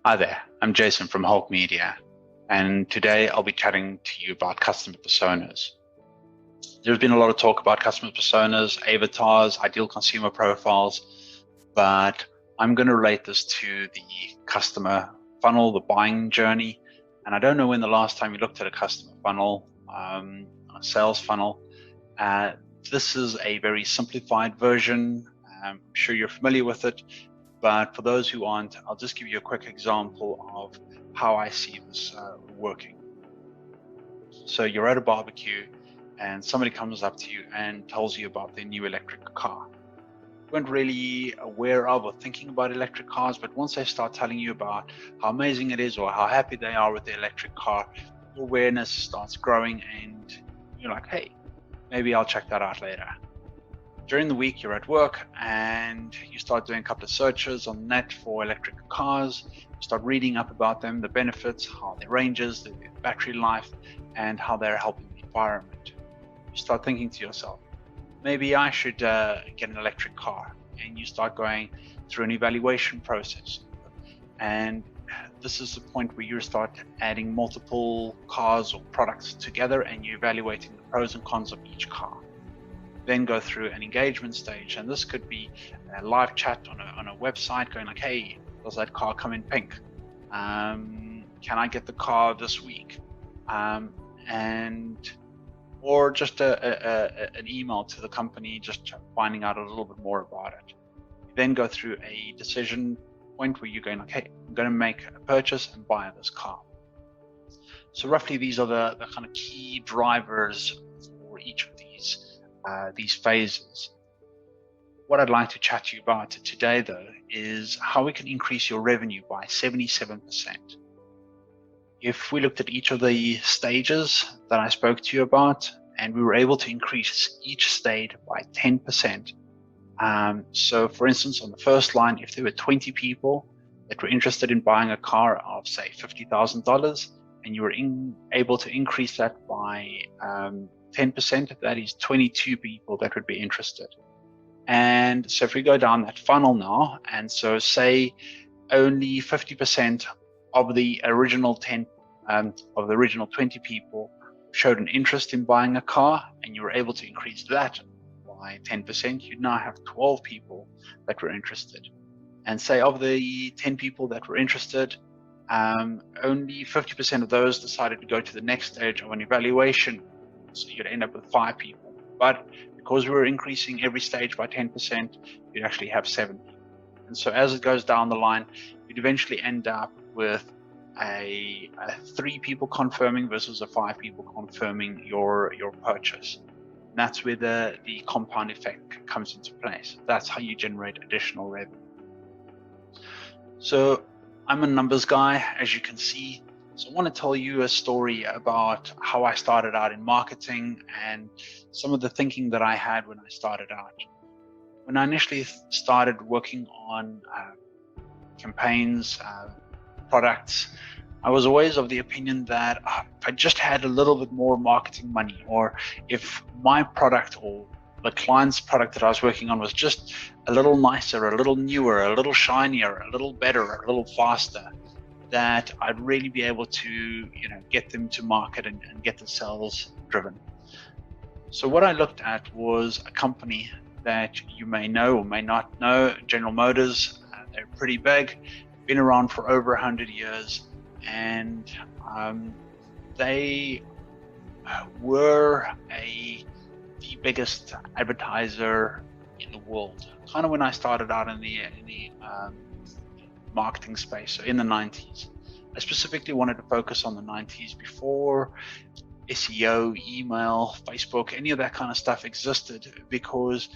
Hi there, I'm Jason from Hulk Media, and today I'll be chatting to you about customer personas. There's been a lot of talk about customer personas, avatars, ideal consumer profiles, but I'm going to relate this to the customer funnel, the buying journey. And I don't know when the last time you looked at a customer funnel, a sales funnel. This is a very simplified version. I'm sure you're familiar with it. But for those who aren't, I'll just give you a quick example of how I see this working. So you're at a barbecue and somebody comes up to you and tells you about their new electric car. You weren't really aware of or thinking about electric cars, but once they start telling you about how amazing it is or how happy they are with the electric car, your awareness starts growing and you're like, hey, maybe I'll check that out later. During the week, you're at work and you start doing a couple of searches on the net for electric cars. You start reading up about them, the benefits, how their ranges, the battery life, and how they're helping the environment. You start thinking to yourself, maybe I should get an electric car. And you start going through an evaluation process. And this is the point where you start adding multiple cars or products together and you're evaluating the pros and cons of each car. Then go through an engagement stage, and this could be a live chat on a website going like, hey, does that car come in pink? Can I get the car this week? Or just an email to the company just finding out a little bit more about it. You then go through a decision point where you're going like, hey, I'm going to make a purchase and buy this car. So roughly these are the kind of key drivers for each of these phases. What I'd like to chat to you about today, though, is how we can increase your revenue by 77%. If we looked at each of the stages that I spoke to you about, and we were able to increase each stage by 10%. So for instance, on the first line, if there were 20 people that were interested in buying a car of, say, $50,000, and you were able to increase that by 10%, that is 22 people that would be interested. And so if we go down that funnel now, and so say only 50% of the original 20 people showed an interest in buying a car, and you were able to increase that by 10%, you now have 12 people that were interested. And say of the 10 people that were interested, only 50% of those decided to go to the next stage of an evaluation. So you'd end up with 5 people. But because we were increasing every stage by 10%, you'd actually have 7 people. And so as it goes down the line, you'd eventually end up with a 3 people confirming versus a 5 people confirming your purchase. And that's where the compound effect comes into place. That's how you generate additional revenue. So I'm a numbers guy, as you can see. So I want to tell you a story about how I started out in marketing and some of the thinking that I had when I started out. When I initially started working on campaigns, products, I was always of the opinion that if I just had a little bit more marketing money, or if my product or the client's product that I was working on was just a little nicer, a little newer, a little shinier, a little better, a little faster, that I'd really be able to, get them to market and get the sales driven. So what I looked at was a company that you may know or may not know, General Motors. They're pretty big, been around for over 100 years, and they were the biggest advertiser in the world. Kind of when I started out in the marketing space, so in the 90s. I specifically wanted to focus on the 90s before SEO, email, Facebook, any of that kind of stuff existed, because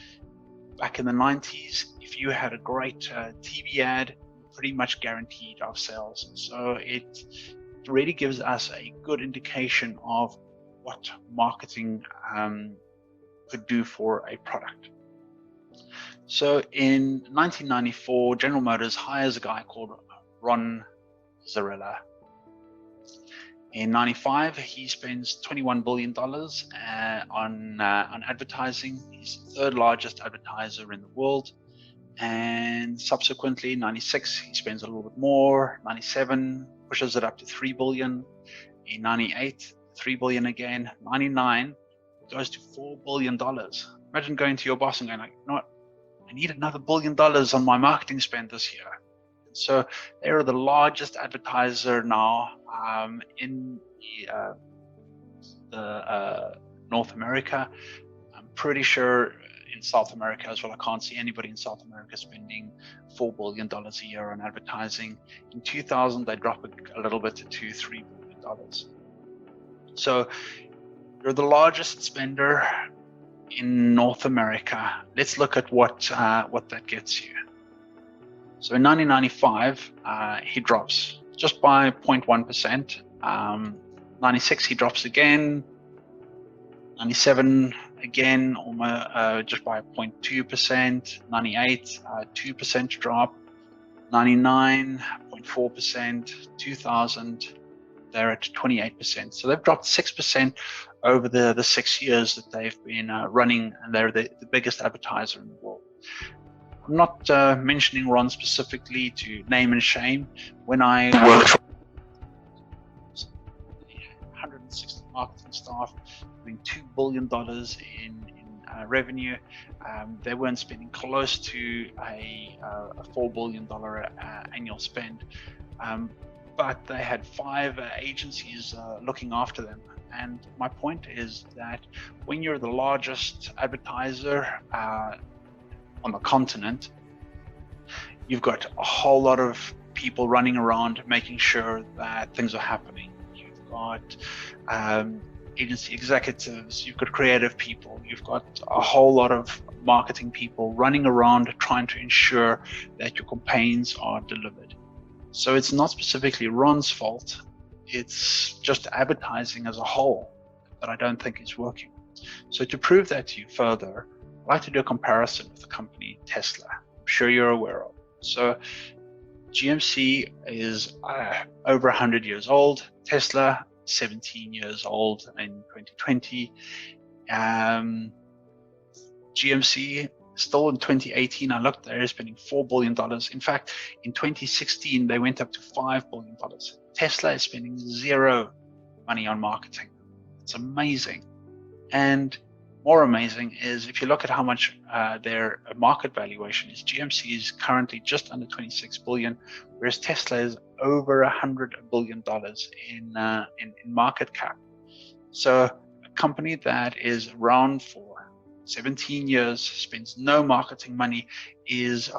back in the 90s, if you had a great TV ad, pretty much guaranteed of sales. So it really gives us a good indication of what marketing could do for a product. So in 1994, General Motors hires a guy called Ron Zarella. In 95, he spends $21 billion on advertising. He's the third largest advertiser in the world. And subsequently, 96, he spends a little bit more. 97, pushes it up to 3 billion. In 98, 3 billion again. 99, goes to $4 billion. Imagine going to your boss and going like, you know what, I need another $1 billion on my marketing spend this year. So they are the largest advertiser now in the North America. I'm pretty sure in South America as well. I can't see anybody in South America spending $4 billion a year on advertising. In 2000, they drop it a little bit to $2-3 billion. So you're the largest spender in North America. Let's look at what that gets you. So in 1995, he drops just by 0.1%. 96, he drops again. 97, again, almost just by 0.2%. 98, 2% drop. 99, 0.4%. 2000, they're at 28%. So they've dropped 6% over the 6 years that they've been running, and they're the biggest advertiser in the world. I'm not mentioning Ron specifically to name and shame. When I worked for 160 marketing staff, doing $2 billion in revenue, they weren't spending close to a $4 billion annual spend. But they had 5 agencies looking after them. And my point is that when you're the largest advertiser on the continent, you've got a whole lot of people running around making sure that things are happening. You've got agency executives, you've got creative people, you've got a whole lot of marketing people running around trying to ensure that your campaigns are delivered. So it's not specifically Ron's fault, it's just advertising as a whole that I don't think is working. So to prove that to you further, I'd like to do a comparison with the company Tesla. I'm sure you're aware of. So GMC is over 100 years old. Tesla, 17 years old in 2020. GMC, still in 2018, I looked, they're spending $4 billion. In fact, in 2016, they went up to $5 billion. Tesla is spending zero money on marketing. It's amazing. And more amazing is if you look at how much their market valuation is. GMC is currently just under 26 billion, whereas Tesla is over $100 billion in market cap. So a company that is around for 17 years, spends no marketing money, is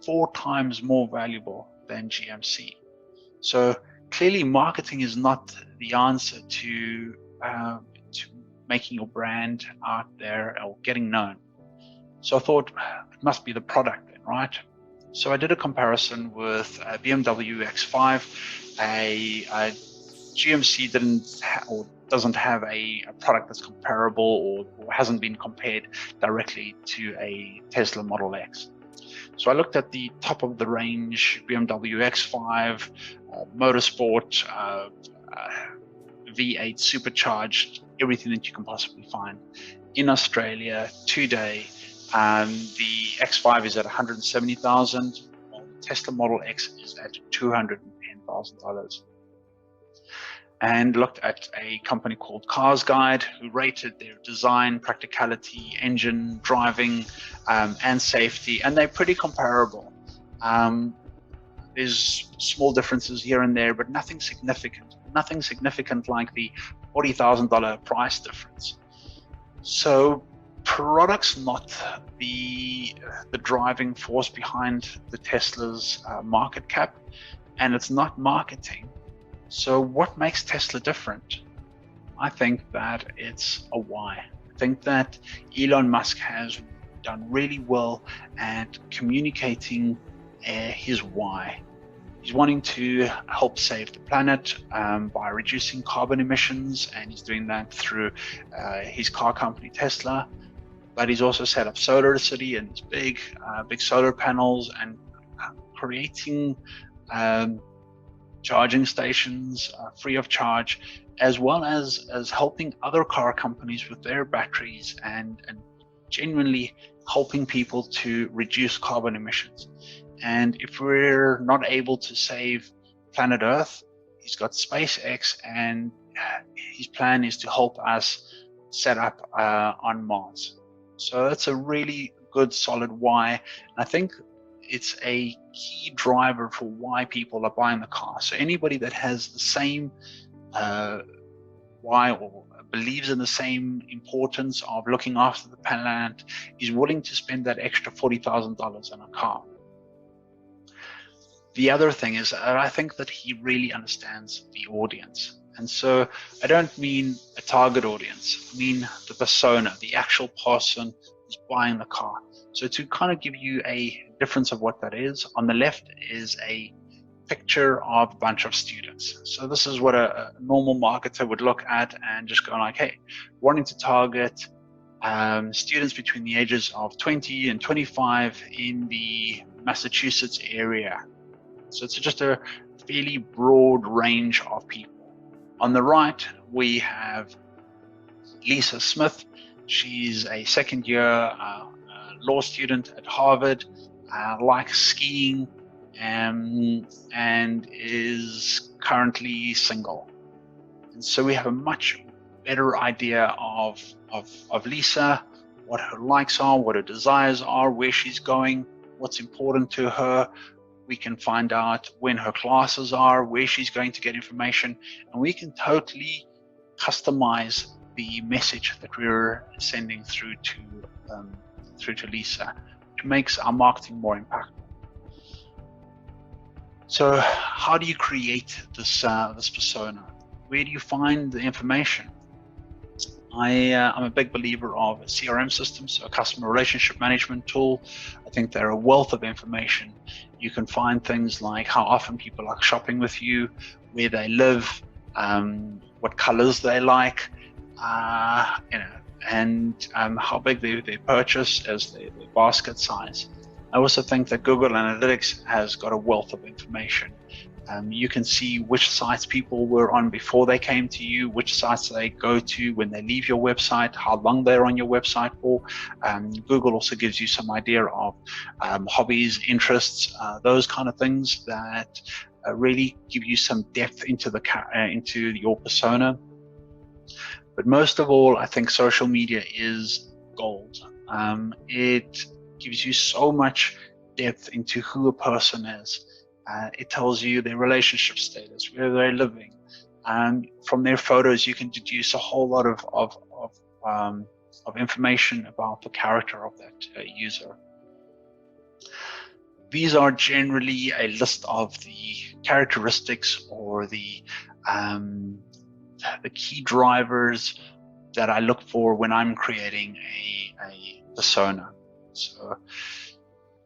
4 times more valuable than GMC. So clearly marketing is not the answer to making your brand out there or getting known. So I thought it must be the product then, right? So I did a comparison with a BMW X5. A GMC doesn't have a product that's comparable or hasn't been compared directly to a Tesla Model X. So I looked at the top of the range BMW X5, Motorsport, V8 supercharged, everything that you can possibly find. In Australia today, the X5 is at $170,000, while the Tesla Model X is at $210,000. And looked at a company called Cars Guide, who rated their design, practicality, engine, driving, and safety, and they're pretty comparable. There's small differences here and there, but nothing significant. Nothing significant like the $40,000 price difference. So product's not the driving force behind the Tesla's market cap, and it's not marketing. So what makes Tesla different? I think that it's a why. I think that Elon Musk has done really well at communicating his why. He's wanting to help save the planet by reducing carbon emissions, and he's doing that through his car company Tesla. But he's also set up Solar City and these big solar panels, and creating charging stations free of charge, as well as helping other car companies with their batteries and genuinely helping people to reduce carbon emissions. And if we're not able to save planet Earth, he's got SpaceX, and his plan is to help us set up on Mars. So that's a really good, solid why. And I think it's a key driver for why people are buying the car. So anybody that has the same why, or believes in the same importance of looking after the planet, is willing to spend that extra $40,000 on a car. The other thing is I think that he really understands the audience. And so I don't mean a target audience, I mean the persona, the actual person who's buying the car. So to kind of give you a difference of what that is, on the left is a picture of a bunch of students. So this is what a normal marketer would look at and just go like, hey, wanting to target students between the ages of 20 and 25 in the Massachusetts area. So it's just a fairly broad range of people. On the right, we have Lisa Smith. She's a second-year law student at Harvard, likes skiing, and is currently single. And so we have a much better idea of Lisa, what her likes are, what her desires are, where she's going, what's important to her. We can find out when her classes are, where she's going to get information, and we can totally customize the message that we're sending through to Lisa, which makes our marketing more impactful. So how do you create this persona? Where do you find the information? I'm a big believer of a CRM system, so a customer relationship management tool. I think they're a wealth of information. You can find things like how often people are shopping with you, where they live, what colors they like, and how big they purchase as their basket size. I also think that Google Analytics has got a wealth of information. You can see which sites people were on before they came to you, which sites they go to when they leave your website, how long they're on your website for. Google also gives you some idea of hobbies, interests, those kind of things that really give you some depth into your persona. But most of all, I think social media is gold. It gives you so much depth into who a person is. It tells you their relationship status, where they're living, and from their photos you can deduce a whole lot of information about the character of that user. These are generally a list of the characteristics or the key drivers that I look for when I'm creating a persona. So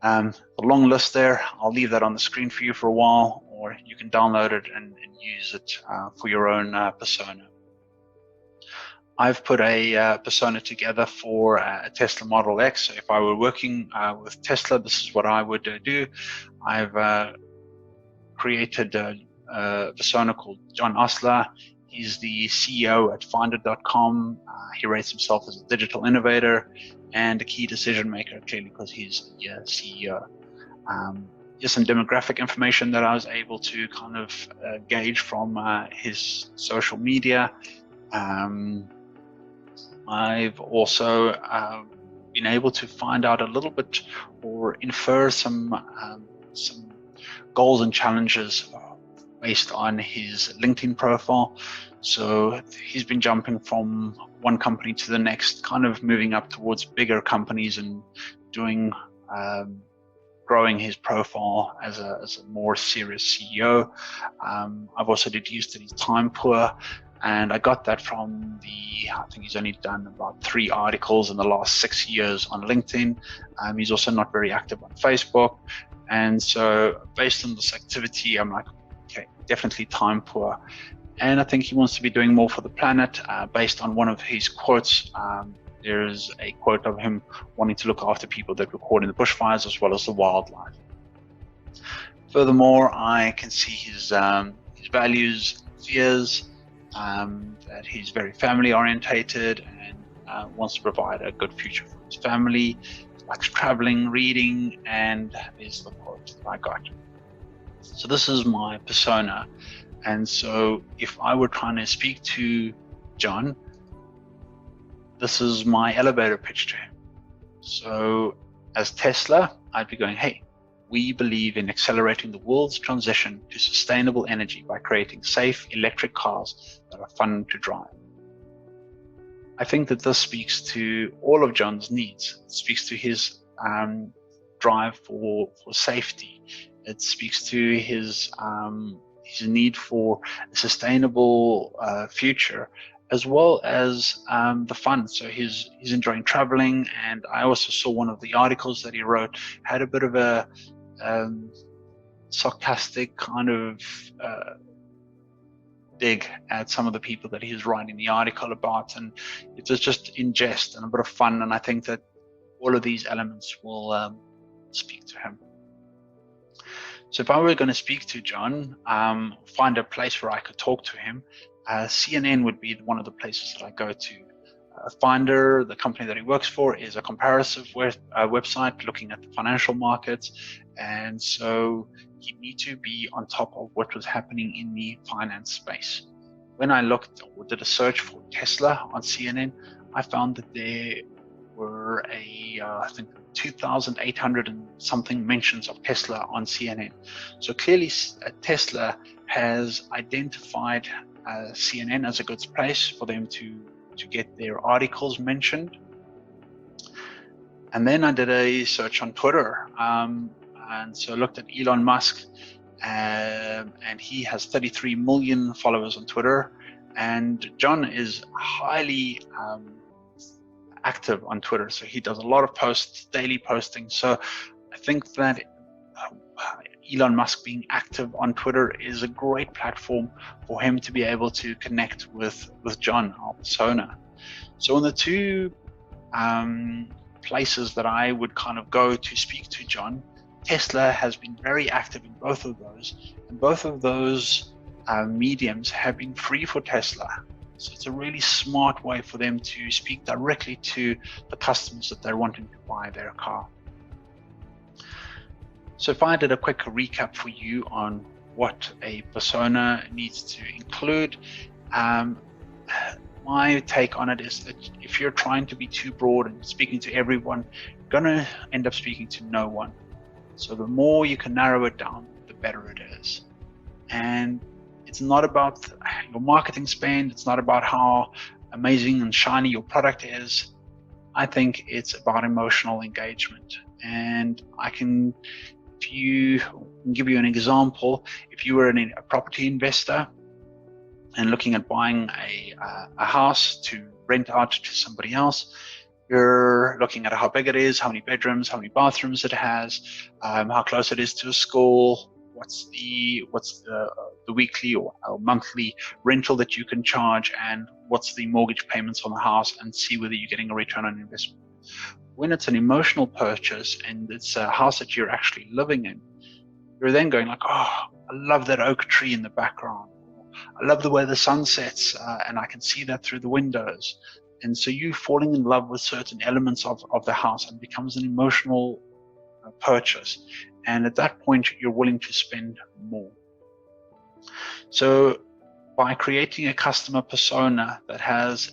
the long list there, I'll leave that on the screen for you for a while, or you can download it and use it for your own persona. I've put a persona together for a Tesla Model X. So if I were working with Tesla, this is what I would do. I've created a persona called John Osler. He's the CEO at Finder.com. He rates himself as a digital innovator and a key decision maker, clearly because he's the CEO. Just some demographic information that I was able to kind of gauge from his social media. I've also been able to find out a little bit or infer some goals and challenges based on his LinkedIn profile. So he's been jumping from one company to the next, kind of moving up towards bigger companies and doing growing his profile as a more serious CEO. I've also deduced that he's time poor, and I got that from I think he's only done about 3 articles in the last 6 years on LinkedIn. He's also not very active on Facebook. And so based on this activity, I'm like, okay, definitely time poor. And I think he wants to be doing more for the planet. Based on one of his quotes, there's a quote of him wanting to look after people that were caught in the bushfires as well as the wildlife. Furthermore, I can see his values, fears, that he's very family orientated and wants to provide a good future for his family. likes traveling, reading, and there's the quote that I got. So this is my persona. And so if I were trying to speak to John, this is my elevator pitch to him. So as Tesla, I'd be going, hey, we believe in accelerating the world's transition to sustainable energy by creating safe electric cars that are fun to drive. I think that this speaks to all of John's needs. It speaks to his drive for safety. It speaks to his need for a sustainable future, as well as the fun. So he's enjoying traveling, and I also saw one of the articles that he wrote had a bit of a sarcastic kind of dig at some of the people that he's writing the article about, and it was just in jest and a bit of fun, and I think that all of these elements will speak to him. So if I were going to speak to John, find a place where I could talk to him, CNN would be one of the places that I go to. Finder, the company that he works for, is a comparative website looking at the financial markets, and so you need to be on top of what was happening in the finance space. When I looked or did a search for Tesla on CNN, I found that there were I think 2,800 and something mentions of Tesla on CNN. So clearly Tesla has identified CNN as a good place for them to get their articles mentioned. And then I did a search on Twitter, and so I looked at Elon Musk, and he has 33 million followers on Twitter, and John is highly active on Twitter, so he does a lot of posts, daily posting. So I think that Elon Musk being active on Twitter is a great platform for him to be able to connect with John, our persona. So in the two places that I would kind of go to speak to John, Tesla has been very active in both of those, and both of those mediums have been free for Tesla. So it's a really smart way for them to speak directly to the customers that they're wanting to buy their car. So if I did a quick recap for you on what a persona needs to include, my take on it is that if you're trying to be too broad and speaking to everyone, you're going to end up speaking to no one. So the more you can narrow it down, the better it is. And it's not about your marketing spend. It's not about how amazing and shiny your product is. I think it's about emotional engagement. And I can give you an example. If you were a property investor and looking at buying a house to rent out to somebody else, you're looking at how big it is, how many bedrooms, how many bathrooms it has, how close it is to a school, what's the weekly or monthly rental that you can charge, and what's the mortgage payments on the house, and see whether you're getting a return on investment. When it's an emotional purchase and it's a house that you're actually living in, you're then going like, oh, I love that oak tree in the background. I love the way the sun sets, and I can see that through the windows. And so you falling in love with certain elements of the house, and becomes an emotional purchase. And at that point, you're willing to spend more. So by creating a customer persona that has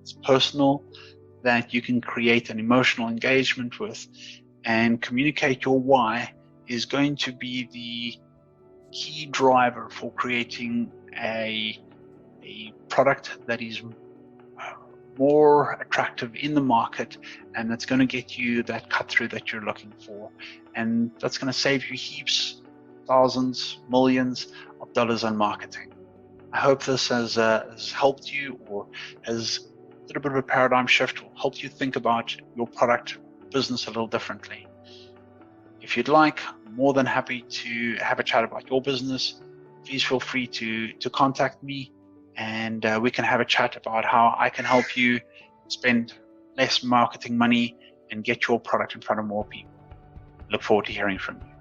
it's personal, that you can create an emotional engagement with and communicate your why, is going to be the key driver for creating a product that is more attractive in the market, and that's going to get you that cut through that you're looking for, and that's going to save you heaps, thousands, millions of dollars on marketing. I hope this has helped you, or has a little bit of a paradigm shift, or helped you think about your product business a little differently. If you'd like, I'm more than happy to have a chat about your business. Please feel free to contact me, and we can have a chat about how I can help you spend less marketing money and get your product in front of more people. Look forward to hearing from you.